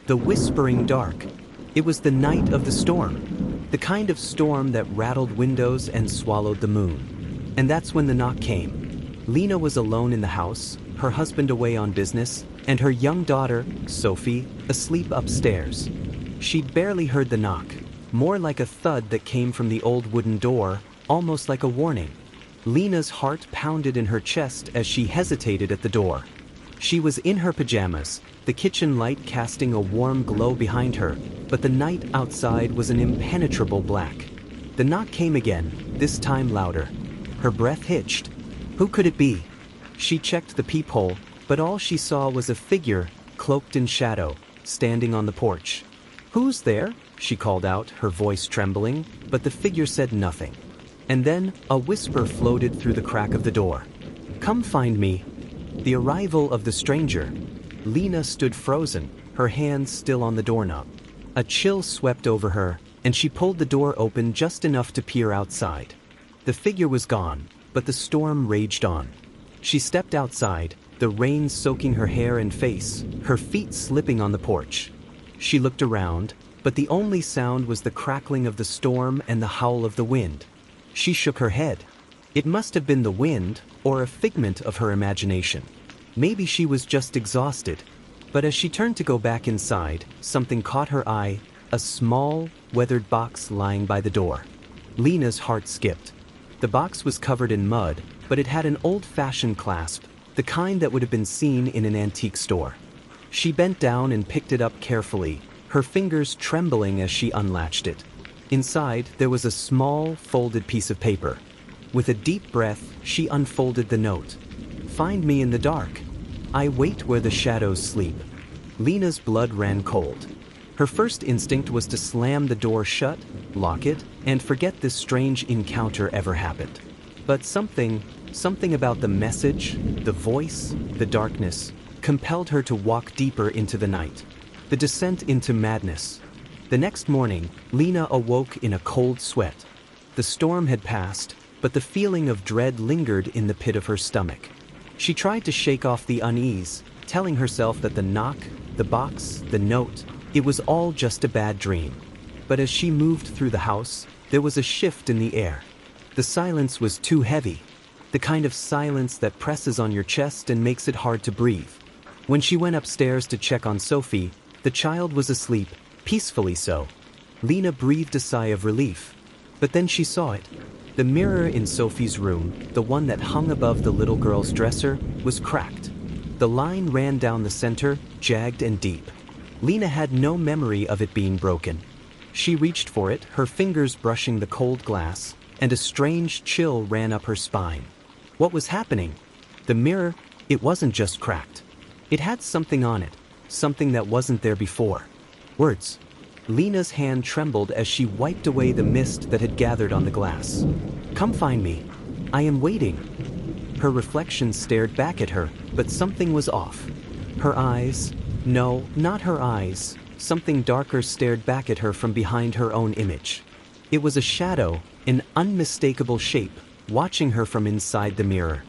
The whispering dark. It was the night of the storm. The kind of storm that rattled windows and swallowed the moon. And that's when the knock came. Lena was alone in the house, her husband away on business, and her young daughter, Sophie, asleep upstairs. She'd barely heard the knock, more like a thud that came from the old wooden door, almost like a warning. Lena's heart pounded in her chest as she hesitated at the door. She was in her pajamas, the kitchen light casting a warm glow behind her, but the night outside was an impenetrable black. The knock came again, this time louder. Her breath hitched. Who could it be? She checked the peephole, but all she saw was a figure, cloaked in shadow, standing on the porch. "Who's there?" she called out, her voice trembling, but the figure said nothing. And then, a whisper floated through the crack of the door. "Come find me." The arrival of the stranger. Lena stood frozen, her hands still on the doorknob. A chill swept over her, and she pulled the door open just enough to peer outside. The figure was gone, but the storm raged on. She stepped outside, the rain soaking her hair and face, her feet slipping on the porch. She looked around, but the only sound was the crackling of the storm and the howl of the wind. She shook her head. It must have been the wind, or a figment of her imagination. Maybe she was just exhausted. But as she turned to go back inside, something caught her eye, a small, weathered box lying by the door. Lena's heart skipped. The box was covered in mud, but it had an old-fashioned clasp, the kind that would have been seen in an antique store. She bent down and picked it up carefully, her fingers trembling as she unlatched it. Inside, there was a small, folded piece of paper. With a deep breath, she unfolded the note. "Find me in the dark. I wait where the shadows sleep." Lena's blood ran cold. Her first instinct was to slam the door shut, lock it, and forget this strange encounter ever happened. But something about the message, the voice, the darkness, compelled her to walk deeper into the night. The descent into madness. The next morning, Lena awoke in a cold sweat. The storm had passed, but the feeling of dread lingered in the pit of her stomach. She tried to shake off the unease, telling herself that the knock, the box, the note, it was all just a bad dream. But as she moved through the house, there was a shift in the air. The silence was too heavy, the kind of silence that presses on your chest and makes it hard to breathe. When she went upstairs to check on Sophie, the child was asleep, peacefully so. Lena breathed a sigh of relief. But then she saw it. The mirror in Sophie's room, the one that hung above the little girl's dresser, was cracked. The line ran down the center, jagged and deep. Lena had no memory of it being broken. She reached for it, her fingers brushing the cold glass, and a strange chill ran up her spine. What was happening? The mirror, it wasn't just cracked. It had something on it, something that wasn't there before. Words. Lena's hand trembled as she wiped away the mist that had gathered on the glass. "Come find me. I am waiting." Her reflection stared back at her, but something was off. Her eyes, no, not her eyes, something darker stared back at her from behind her own image. It was a shadow, an unmistakable shape, watching her from inside the mirror.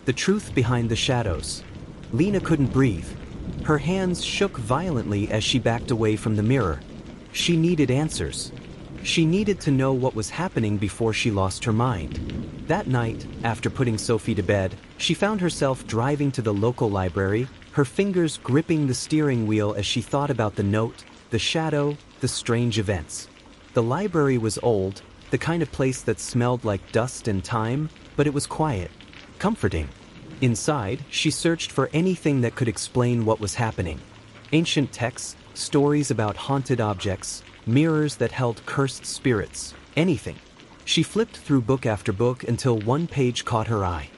The truth behind the shadows. Lena couldn't breathe. Her hands shook violently as she backed away from the mirror. She needed answers. She needed to know what was happening before she lost her mind. That night, after putting Sophie to bed, she found herself driving to the local library, her fingers gripping the steering wheel as she thought about the note, the shadow, the strange events. The library was old, the kind of place that smelled like dust and time, but it was quiet, comforting. Inside, she searched for anything that could explain what was happening. Ancient texts, stories about haunted objects, mirrors that held cursed spirits, anything. She flipped through book after book until one page caught her eye.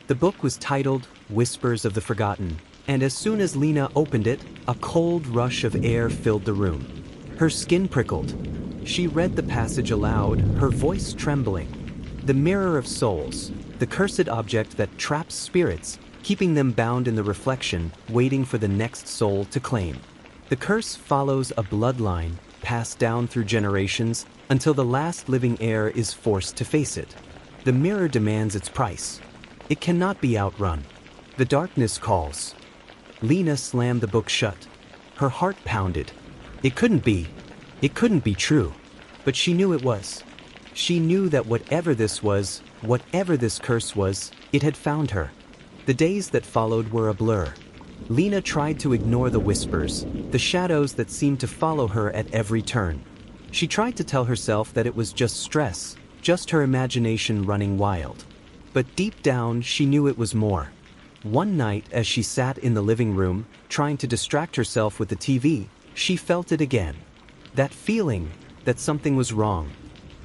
The book was titled Whispers of the Forgotten, and as soon as Lena opened it, a cold rush of air filled the room. Her skin prickled. She read the passage aloud, her voice trembling. The mirror of souls, the cursed object that traps spirits, keeping them bound in the reflection, waiting for the next soul to claim. The curse follows a bloodline, passed down through generations, until the last living heir is forced to face it. The mirror demands its price. It cannot be outrun. The darkness calls. Lena slammed the book shut. Her heart pounded. It couldn't be. It couldn't be true. But she knew it was. She knew that whatever this was, whatever this curse was, it had found her. The days that followed were a blur. Lena tried to ignore the whispers, the shadows that seemed to follow her at every turn. She tried to tell herself that it was just stress, just her imagination running wild. But deep down, she knew it was more. One night, as she sat in the living room, trying to distract herself with the TV, she felt it again. That feeling that something was wrong.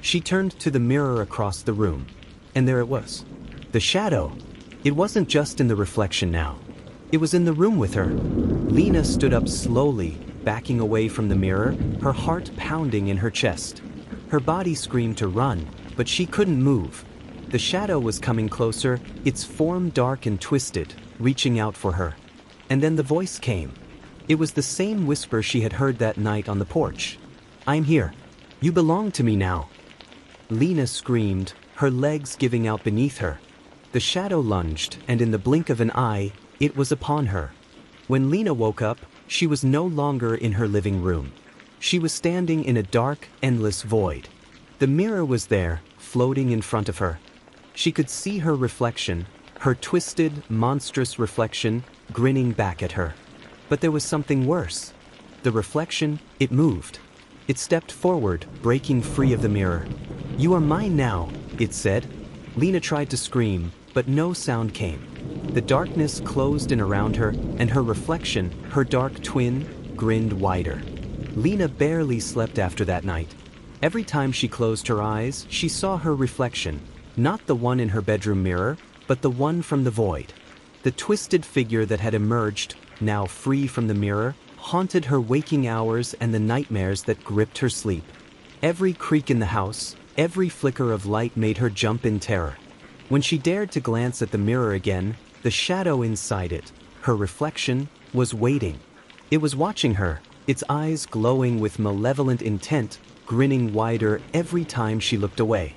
She turned to the mirror across the room. And there it was. The shadow. It wasn't just in the reflection now. It was in the room with her. Lena stood up slowly, backing away from the mirror, her heart pounding in her chest. Her body screamed to run, but she couldn't move. The shadow was coming closer, its form dark and twisted, reaching out for her. And then the voice came. It was the same whisper she had heard that night on the porch. "I'm here. You belong to me now." Lena screamed, her legs giving out beneath her. The shadow lunged, and in the blink of an eye, it was upon her. When Lena woke up, she was no longer in her living room. She was standing in a dark, endless void. The mirror was there, floating in front of her. She could see her reflection, her twisted, monstrous reflection, grinning back at her. But there was something worse. The reflection, it moved. It stepped forward, breaking free of the mirror. "You are mine now," it said. Lena tried to scream, but no sound came. The darkness closed in around her, and her reflection, her dark twin, grinned wider. Lena barely slept after that night. Every time she closed her eyes, she saw her reflection, not the one in her bedroom mirror, but the one from the void. The twisted figure that had emerged, now free from the mirror, haunted her waking hours and the nightmares that gripped her sleep. Every creak in the house, every flicker of light made her jump in terror. When she dared to glance at the mirror again, the shadow inside it, her reflection, was waiting. It was watching her, its eyes glowing with malevolent intent, grinning wider every time she looked away.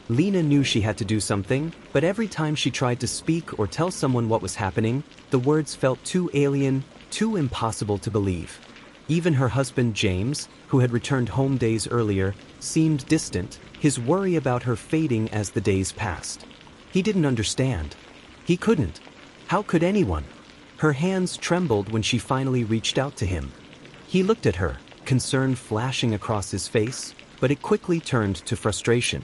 Lena knew she had to do something, but every time she tried to speak or tell someone what was happening, the words felt too alien, too impossible to believe. Even her husband James, who had returned home days earlier, seemed distant, his worry about her fading as the days passed. He didn't understand. He couldn't. How could anyone? Her hands trembled when she finally reached out to him. He looked at her, concern flashing across his face, but it quickly turned to frustration.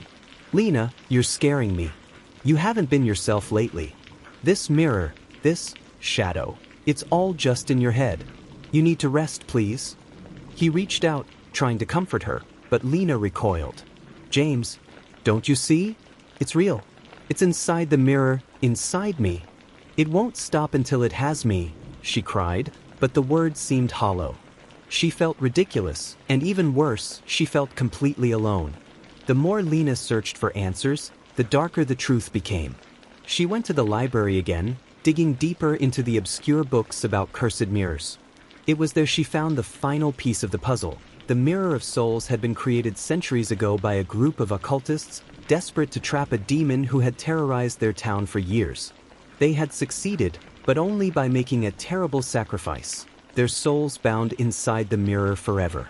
"Lena, you're scaring me. You haven't been yourself lately. This mirror, this shadow, it's all just in your head. You need to rest, please." He reached out, trying to comfort her, but Lena recoiled. "James, don't you see? It's real. It's inside the mirror, inside me. It won't stop until it has me," she cried, but the words seemed hollow. She felt ridiculous, and even worse, she felt completely alone. The more Lena searched for answers, the darker the truth became. She went to the library again, digging deeper into the obscure books about cursed mirrors. It was there she found the final piece of the puzzle. The Mirror of Souls had been created centuries ago by a group of occultists, desperate to trap a demon who had terrorized their town for years. They had succeeded, but only by making a terrible sacrifice, their souls bound inside the mirror forever.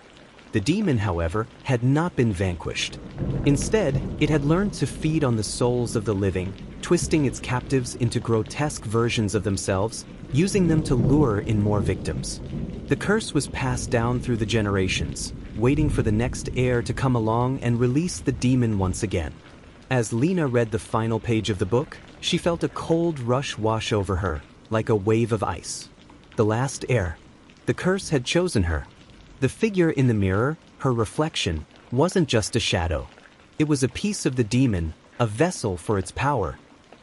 The demon, however, had not been vanquished. Instead, it had learned to feed on the souls of the living, twisting its captives into grotesque versions of themselves, using them to lure in more victims. The curse was passed down through the generations, waiting for the next heir to come along and release the demon once again. As Lena read the final page of the book, she felt a cold rush wash over her, like a wave of ice. The last heir. The curse had chosen her. The figure in the mirror, her reflection, wasn't just a shadow. It was a piece of the demon, a vessel for its power.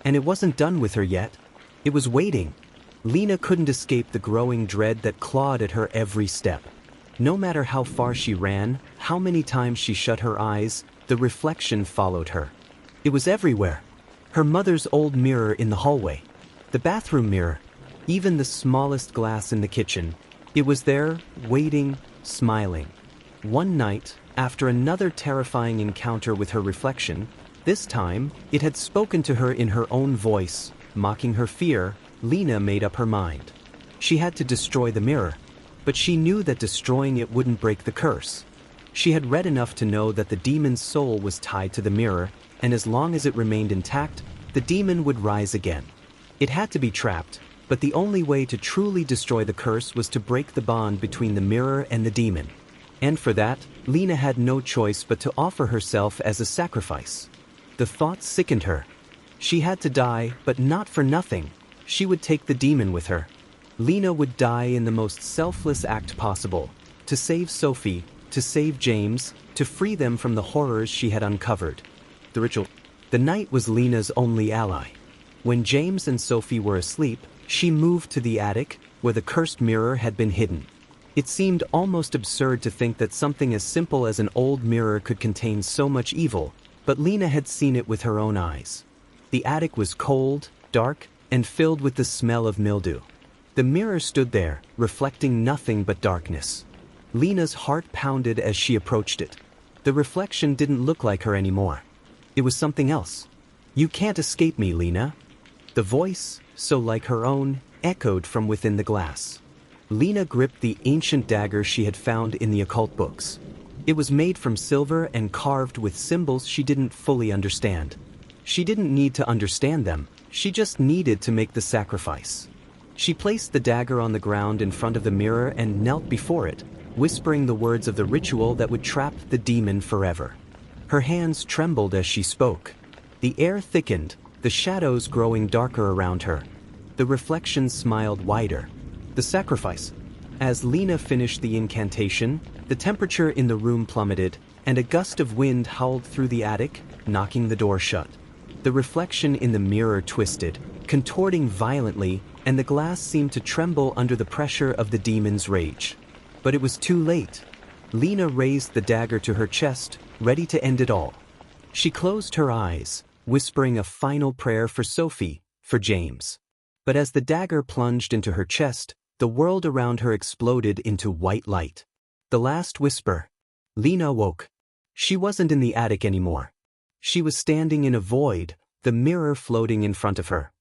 And it wasn't done with her yet. It was waiting. Lena couldn't escape the growing dread that clawed at her every step. No matter how far she ran, how many times she shut her eyes, the reflection followed her. It was everywhere. Her mother's old mirror in the hallway, the bathroom mirror, even the smallest glass in the kitchen. It was there, waiting, smiling. One night, after another terrifying encounter with her reflection, this time, it had spoken to her in her own voice, mocking her fear. Lena made up her mind. She had to destroy the mirror. but she knew that destroying it wouldn't break the curse. She had read enough to know that the demon's soul was tied to the mirror, and as long as it remained intact, the demon would rise again. It had to be trapped, but the only way to truly destroy the curse was to break the bond between the mirror and the demon. And for that, Lena had no choice but to offer herself as a sacrifice. The thought sickened her. She had to die, but not for nothing. She would take the demon with her. Lena would die in the most selfless act possible, to save Sophie, to save James, to free them from the horrors she had uncovered. The ritual. The night was Lena's only ally. When James and Sophie were asleep, she moved to the attic, where the cursed mirror had been hidden. It seemed almost absurd to think that something as simple as an old mirror could contain so much evil, but Lena had seen it with her own eyes. The attic was cold, dark, and filled with the smell of mildew. The mirror stood there, reflecting nothing but darkness. Lena's heart pounded as she approached it. The reflection didn't look like her anymore. It was something else. "You can't escape me, Lena." The voice, so like her own, echoed from within the glass. Lena gripped the ancient dagger she had found in the occult books. It was made from silver and carved with symbols she didn't fully understand. She didn't need to understand them, she just needed to make the sacrifice. She placed the dagger on the ground in front of the mirror and knelt before it, whispering the words of the ritual that would trap the demon forever. Her hands trembled as she spoke. The air thickened, the shadows growing darker around her. The reflections smiled wider. The sacrifice. As Lena finished the incantation, the temperature in the room plummeted, and a gust of wind howled through the attic, knocking the door shut. The reflection in the mirror twisted, contorting violently, and the glass seemed to tremble under the pressure of the demon's rage. But it was too late. Lena raised the dagger to her chest, ready to end it all. She closed her eyes, whispering a final prayer for Sophie, for James. But as the dagger plunged into her chest, the world around her exploded into white light. The last whisper. Lena woke. She wasn't in the attic anymore. She was standing in a void, the mirror floating in front of her.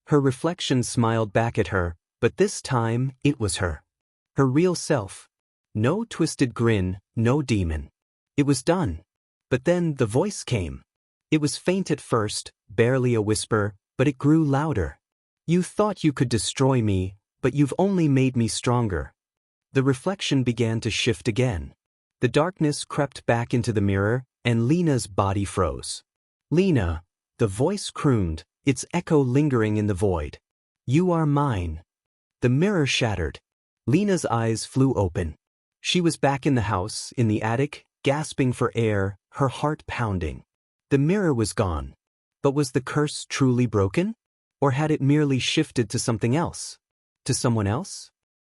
Her reflection smiled back at her, but this time it was her. Her real self. No twisted grin, no demon. It was done. But then the voice came. It was faint at first, barely a whisper, but it grew louder. "You thought you could destroy me, but you've only made me stronger." The reflection began to shift again. The darkness crept back into the mirror, and Lena's body froze. "Lena," the voice crooned, its echo lingering in the void. "You are mine." The mirror shattered. Lena's eyes flew open. She was back in the house, in the attic, gasping for air, her heart pounding. The mirror was gone. But was the curse truly broken? Or had it merely shifted to something else? To someone else?